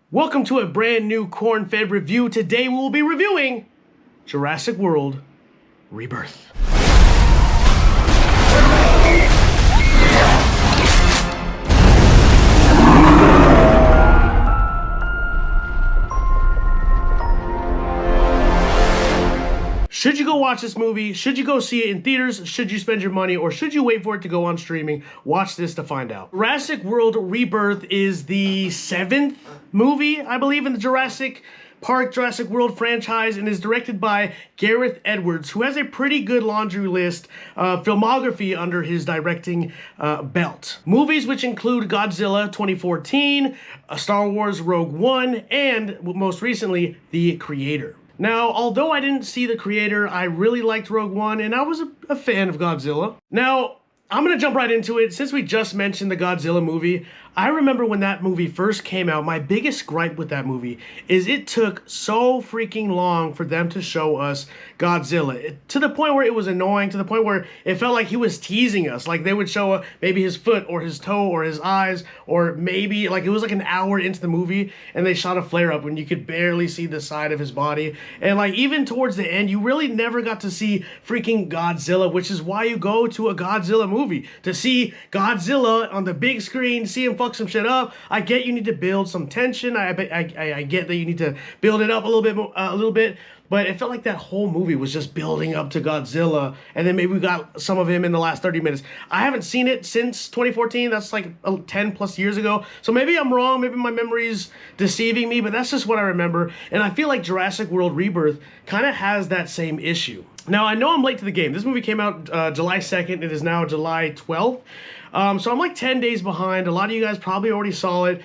Welcome to a brand new Cornfed review. Today we will be reviewing Jurassic World Rebirth. Should you go watch this movie? Should you go see it in theaters? Should you spend your money? Or should you wait for it to go on streaming? Watch this to find out. Jurassic World Rebirth is the 7th movie, I believe, in the Jurassic World franchise, and is directed by Gareth Edwards, who has a pretty good laundry list of filmography under his directing belt. Movies which include Godzilla 2014, Star Wars Rogue One, and most recently, The Creator. Now, although I didn't see The Creator, I really liked Rogue One, and I was a fan of Godzilla. Now, I'm gonna jump right into it. Since we just mentioned the Godzilla movie, I remember when that movie first came out, my biggest gripe with that movie is it took so freaking long for them to show us Godzilla. To the point where it was annoying, to the point where it felt like he was teasing us. Like they would show maybe his foot or his toe or his eyes, or maybe like it was like an hour into the movie and they shot a flare up when you could barely see the side of his body. And like even towards the end, you really never got to see freaking Godzilla, which is why you go to a Godzilla movie, to see Godzilla on the big screen, see him fuck some shit up. I get you need to build some tension. I get that you need to build it up a little bit, but it felt like that whole movie was just building up to Godzilla, and then maybe we got some of him in the last 30 minutes. I haven't seen it since 2014. That's like 10 plus years ago. So maybe I'm wrong. Maybe my memory's deceiving me, but that's just what I remember. And I feel like Jurassic World Rebirth kind of has that same issue. Now, I know I'm late to the game. This movie came out July 2nd. It is now July 12th. So I'm like 10 days behind. A lot of you guys probably already saw it.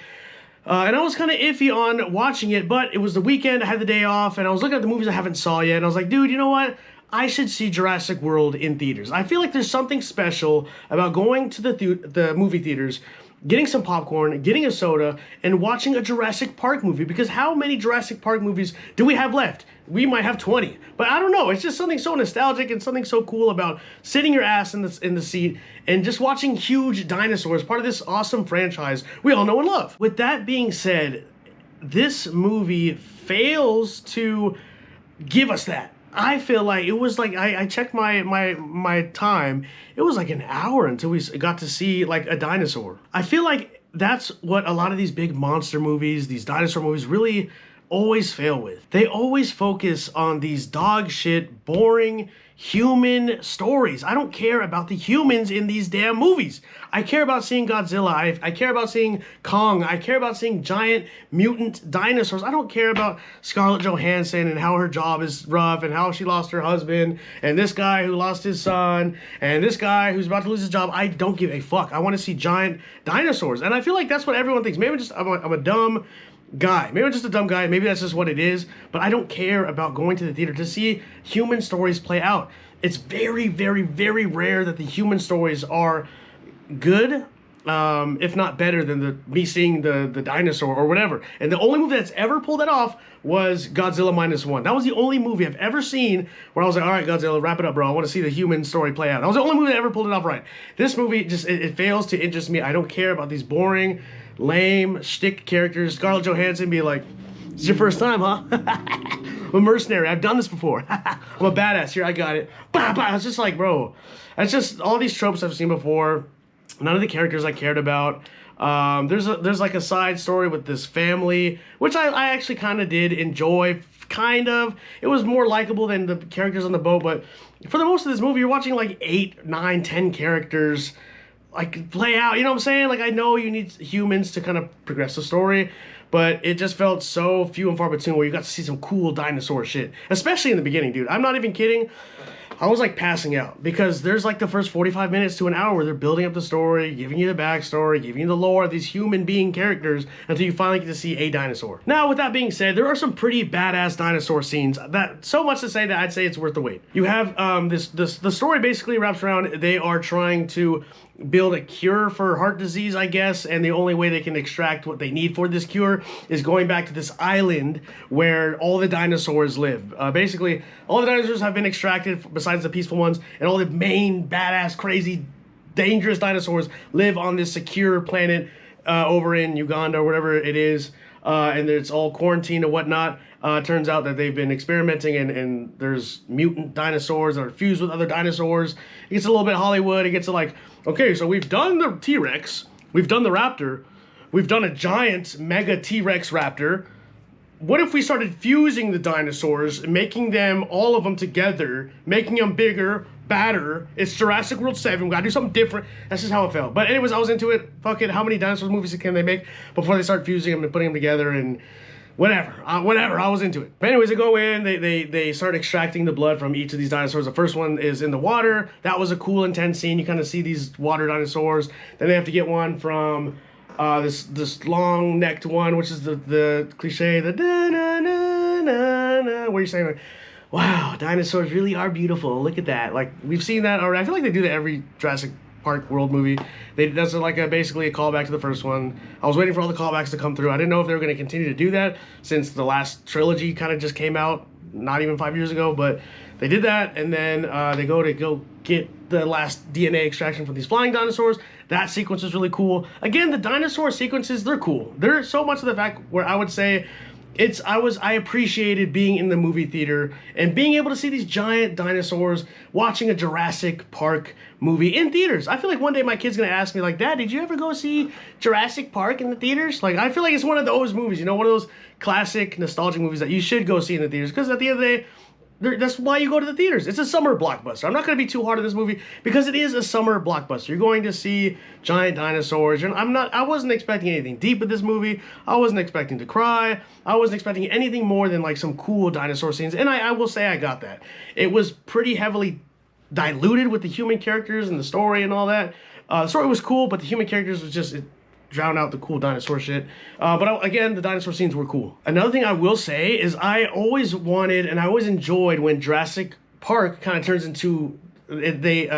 And I was kind of iffy on watching it, but it was the weekend. I had the day off, and I was looking at the movies I haven't saw yet. And I was like, dude, you know what? I should see Jurassic World in theaters. I feel like there's something special about going to the movie theaters, getting some popcorn, getting a soda, and watching a Jurassic Park movie. Because how many Jurassic Park movies do we have left? We might have 20. But I don't know. It's just something so nostalgic and something so cool about sitting your ass in the seat and just watching huge dinosaurs, part of this awesome franchise we all know and love. With that being said, this movie fails to give us that. I feel like it was like, I checked my time. It was like an hour until we got to see like a dinosaur. I feel like that's what a lot of these big monster movies, these dinosaur movies really always fail with. They always focus on these dog shit, boring human stories. I don't care about the humans in these damn movies. I care about seeing Godzilla. I care about seeing Kong. I care about seeing giant mutant dinosaurs. I don't care about Scarlett Johansson and how her job is rough and how she lost her husband and this guy who lost his son and this guy who's about to lose his job. I don't give a fuck. I want to see giant dinosaurs. And I feel like that's what everyone thinks. Maybe I'm a dumb guy. Maybe I'm just a dumb guy. Maybe that's just what it is. But I don't care about going to the theater to see human stories play out. It's very, very, very rare that the human stories are good, if not better than me seeing the dinosaur or whatever. And the only movie that's ever pulled that off was Godzilla -1. That was the only movie I've ever seen where I was like, all right, Godzilla, wrap it up, bro. I want to see the human story play out. That was the only movie that ever pulled it off right. This movie just, it fails to interest me. I don't care about these boring, lame shtick characters. Scarlett Johansson be like, it's your first time, huh? I'm a mercenary. I've done this before. I'm a badass. Here, I got it. Bah, bah. It's just like, bro, that's just all these tropes I've seen before. None of the characters I cared about. There's like a side story with this family, which I actually kind of did enjoy. Kind of. It was more likable than the characters on the boat, but for the most of this movie, you're watching like 8, 9, 10 characters like play out. You know what I'm saying? Like I know you need humans to kind of progress the story, but it just felt so few and far between where you got to see some cool dinosaur shit, especially in the beginning, dude. I'm not even kidding. I was like passing out because there's like the first 45 minutes to an hour where they're building up the story, giving you the backstory, giving you the lore of these human being characters until you finally get to see a dinosaur. Now, with that being said, there are some pretty badass dinosaur scenes that so much to say that I'd say it's worth the wait. You have the story basically wraps around they are trying to build a cure for heart disease, I guess, and the only way they can extract what they need for this cure is going back to this island where all the dinosaurs live. Basically, all the dinosaurs have been extracted besides the peaceful ones, and all the main, badass, crazy, dangerous dinosaurs live on this secure planet over in Uganda or whatever it is. and it's all quarantined and whatnot. Turns out that they've been experimenting, and there's mutant dinosaurs that are fused with other dinosaurs. It gets a little bit Hollywood. It gets to like, okay, so we've done the T-Rex, we've done the raptor, we've done a giant mega T-Rex raptor. What if we started fusing the dinosaurs, making them, all of them together, making them bigger, badder? It's Jurassic World 7. We gotta do something different. That's just how it felt. But anyways, I was into it. Fuck it. How many dinosaur movies can they make before they start fusing them and putting them together and whatever. I was into it. But anyways, they go in, they start extracting the blood from each of these dinosaurs. The first one is in the water. That was a cool, intense scene. You kind of see these water dinosaurs. Then they have to get one from this long-necked one, which is the cliche, the da-na-na-na-na, where you're saying like, wow, dinosaurs really are beautiful. Look at that. Like, we've seen that already. I feel like they do that every Jurassic Park World movie. That's like basically a callback to the first one. I was waiting for all the callbacks to come through. I didn't know if they were going to continue to do that since the last trilogy kind of just came out not even 5 years ago, but they did that, and then they go get the last DNA extraction from these flying dinosaurs. That sequence is really cool. Again, the dinosaur sequences, they're cool. They're so much of the fact where I would say I appreciated being in the movie theater and being able to see these giant dinosaurs, watching a Jurassic Park movie in theaters. I feel like one day my kid's gonna ask me like, Dad, did you ever go see Jurassic Park in the theaters? Like, I feel like it's one of those movies, you know, one of those classic nostalgic movies that you should go see in the theaters, because at the end of the day, that's why you go to the theaters. It's a summer blockbuster. I'm not going to be too hard on this movie because it is a summer blockbuster. You're going to see giant dinosaurs. I wasn't expecting anything deep with this movie. I wasn't expecting to cry. I wasn't expecting anything more than like some cool dinosaur scenes. And I will say I got that. It was pretty heavily diluted with the human characters and the story and all that. The story was cool, but the human characters was just... drown out the cool dinosaur shit. Again, the dinosaur scenes were cool. Another thing I will say is I always wanted and I always enjoyed when Jurassic Park kind of turns into, they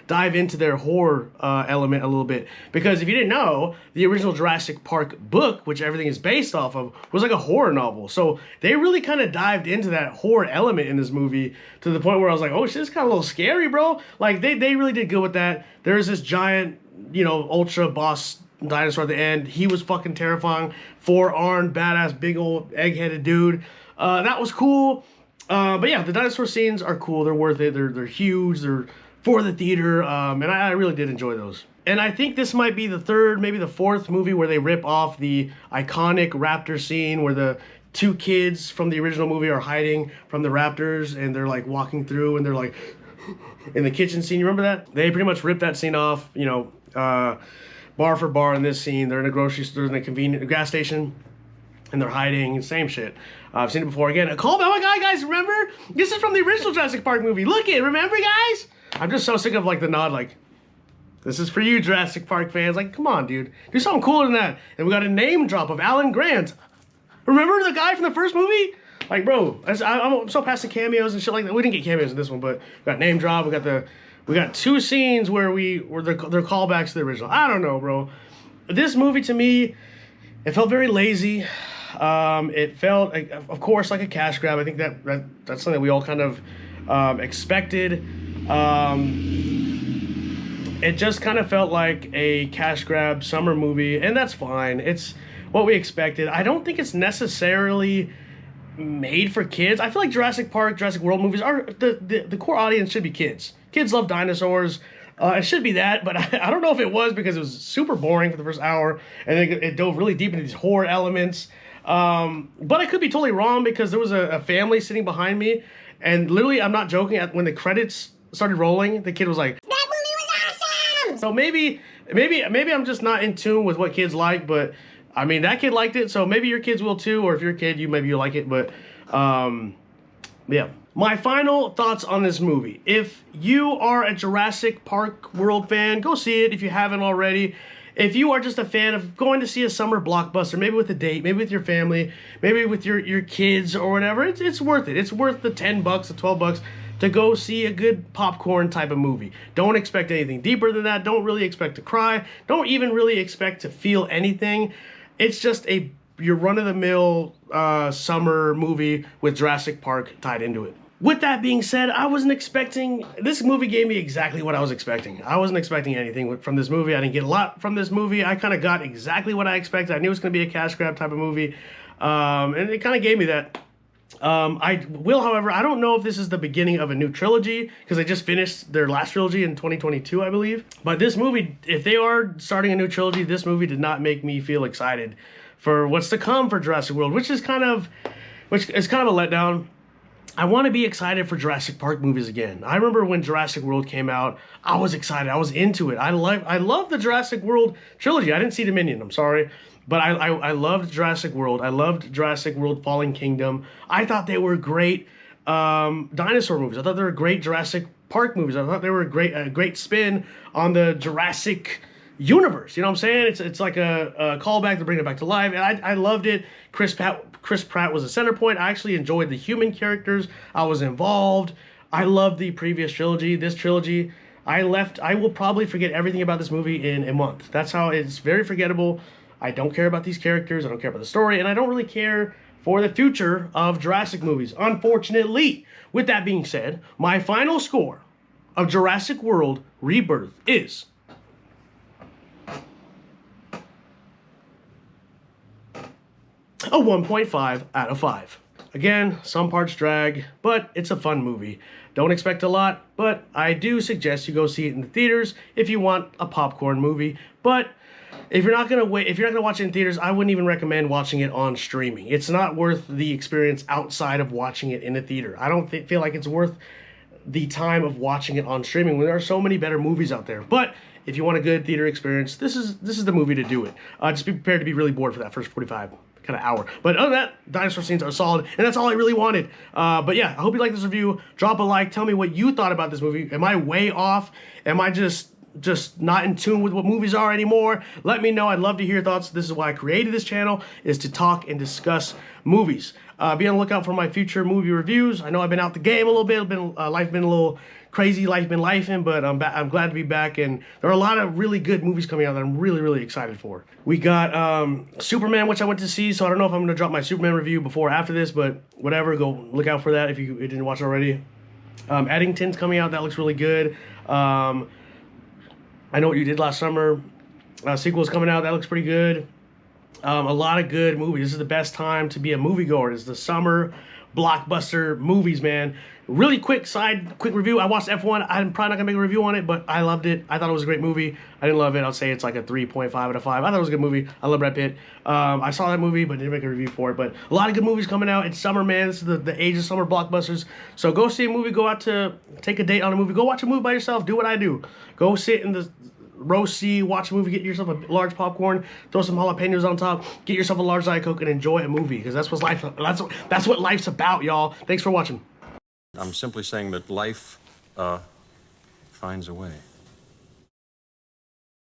dive into their horror element a little bit. Because if you didn't know, the original Jurassic Park book, which everything is based off of, was like a horror novel. So they really kind of dived into that horror element in this movie to the point where I was like, oh shit, it's kind of a little scary, bro. Like, they really did good with that. There's this giant, you know, ultra boss dinosaur at the end. He was fucking terrifying. Four-armed, badass, big old egg-headed dude. That was cool. But yeah, the dinosaur scenes are cool. They're worth it. They're huge. They're for the theater. And I really did enjoy those. And I think this might be the third, maybe the fourth movie where they rip off the iconic raptor scene where the two kids from the original movie are hiding from the raptors and they're like walking through and they're like in the kitchen scene. You remember that? They pretty much ripped that scene off, you know, bar for bar in this scene. They're in a grocery store, in a convenient gas station, and they're hiding. Same shit. I've seen it before. Again, a callback. Oh my god, guys, remember? This is from the original Jurassic Park movie. Look it, remember, guys? I'm just so sick of like the nod, like, this is for you, Jurassic Park fans. Like, come on, dude. Do something cooler than that. And we got a name drop of Alan Grant. Remember the guy from the first movie? Like, bro, I'm so past the cameos and shit like that. We didn't get cameos in this one, but we got name drop. We got two scenes where they're callbacks to the original. I don't know, bro. This movie, to me, it felt very lazy. It felt, of course, like a cash grab. I think that's something we all kind of expected. It just kind of felt like a cash grab summer movie, and that's fine. It's what we expected. I don't think it's necessarily made for kids. I feel like Jurassic Park, Jurassic World movies are the core audience should be kids. Kids love dinosaurs. It should be that, but I don't know if it was because it was super boring for the first hour, and then it dove really deep into these horror elements. But I could be totally wrong because there was a family sitting behind me, and literally, I'm not joking, when the credits started rolling, the kid was like, "That movie was awesome!" So maybe I'm just not in tune with what kids like, but I mean, that kid liked it, so maybe your kids will too, or if you're a kid, maybe you'll like it, but yeah. My final thoughts on this movie. If you are a Jurassic Park World fan, go see it if you haven't already. If you are just a fan of going to see a summer blockbuster, maybe with a date, maybe with your family, maybe with your kids or whatever, it's worth it. It's worth the $10, the $12 to go see a good popcorn type of movie. Don't expect anything deeper than that. Don't really expect to cry. Don't even really expect to feel anything. It's just your run-of-the-mill summer movie with Jurassic Park tied into it. With that being said, I wasn't expecting... This movie gave me exactly what I was expecting. I wasn't expecting anything from this movie. I didn't get a lot from this movie. I kind of got exactly what I expected. I knew it was going to be a cash grab type of movie. And it kind of gave me that. I will, however, I don't know if this is the beginning of a new trilogy, because they just finished their last trilogy in 2022, I believe. But this movie, if they are starting a new trilogy, this movie did not make me feel excited for what's to come for Jurassic World, which is kind of a letdown. I want to be excited for Jurassic Park movies again. I remember when Jurassic World came out, I was excited. I was into it. I love the Jurassic World trilogy. I didn't see Dominion, I'm sorry. But I loved Jurassic World. I loved Jurassic World Fallen Kingdom. I thought they were great dinosaur movies. I thought they were great Jurassic Park movies. I thought they were a great spin on the Jurassic universe. You know what I'm saying? It's like a callback to bring it back to life. And I loved it. Chris Pratt was a center point. I actually enjoyed the human characters. I was involved. I loved the previous trilogy. This trilogy, I will probably forget everything about this movie in a month. That's how it's very forgettable. I don't care about these characters. I don't care about the story. And I don't really care for the future of Jurassic movies, unfortunately. With that being said, my final score of Jurassic World Rebirth is a 1.5 out of 5. Again, some parts drag, but it's a fun movie. Don't expect a lot, but I do suggest you go see it in the theaters if you want a popcorn movie. But if you're not gonna watch it in theaters, I wouldn't even recommend watching it on streaming. It's not worth the experience outside of watching it in a theater. I don't feel like it's worth the time of watching it on streaming when there are so many better movies out there. But if you want a good theater experience, this is the movie to do it. Just be prepared to be really bored for that first 45 kind of hour. But other than that, dinosaur scenes are solid, and that's all I really wanted. But yeah, I hope you like this review. Drop a like. Tell me what you thought about this movie. Am I way off? Am I just not in tune with what movies are anymore? Let me know. I'd love to hear your thoughts. This is why I created this channel, is to talk and discuss movies. Be on the lookout for my future movie reviews. I know I've been out the game a little bit. Life been a little crazy. Life been lifing, but I'm glad to be back. And there are a lot of really good movies coming out that I'm really, really excited for. We got Superman, which I went to see, so I don't know if I'm going to drop my Superman review before or after this, but whatever. Go look out for that if you didn't watch it already. Eddington's coming out. That looks really good. I Know What You Did Last Summer. Sequel's coming out. That looks pretty good. A lot of good movies. This is the best time to be a moviegoer. It's the summer blockbuster movies, man. Really quick review. I watched F1. I'm probably not going to make a review on it, but I loved it. I thought it was a great movie. I didn't love it. I'll say it's like a 3.5 out of 5. I thought it was a good movie. I love Brad Pitt. I saw that movie, but didn't make a review for it. But a lot of good movies coming out. It's summer, man. This is the age of summer blockbusters. So go see a movie. Go out to take a date on a movie. Go watch a movie by yourself. Do what I do. Go sit in the row C, watch a movie, get yourself a large popcorn, throw some jalapenos on top, get yourself a large Diet Coke, and enjoy a movie, because that's what life's about, y'all. Thanks for watching. I'm simply saying that life finds a way.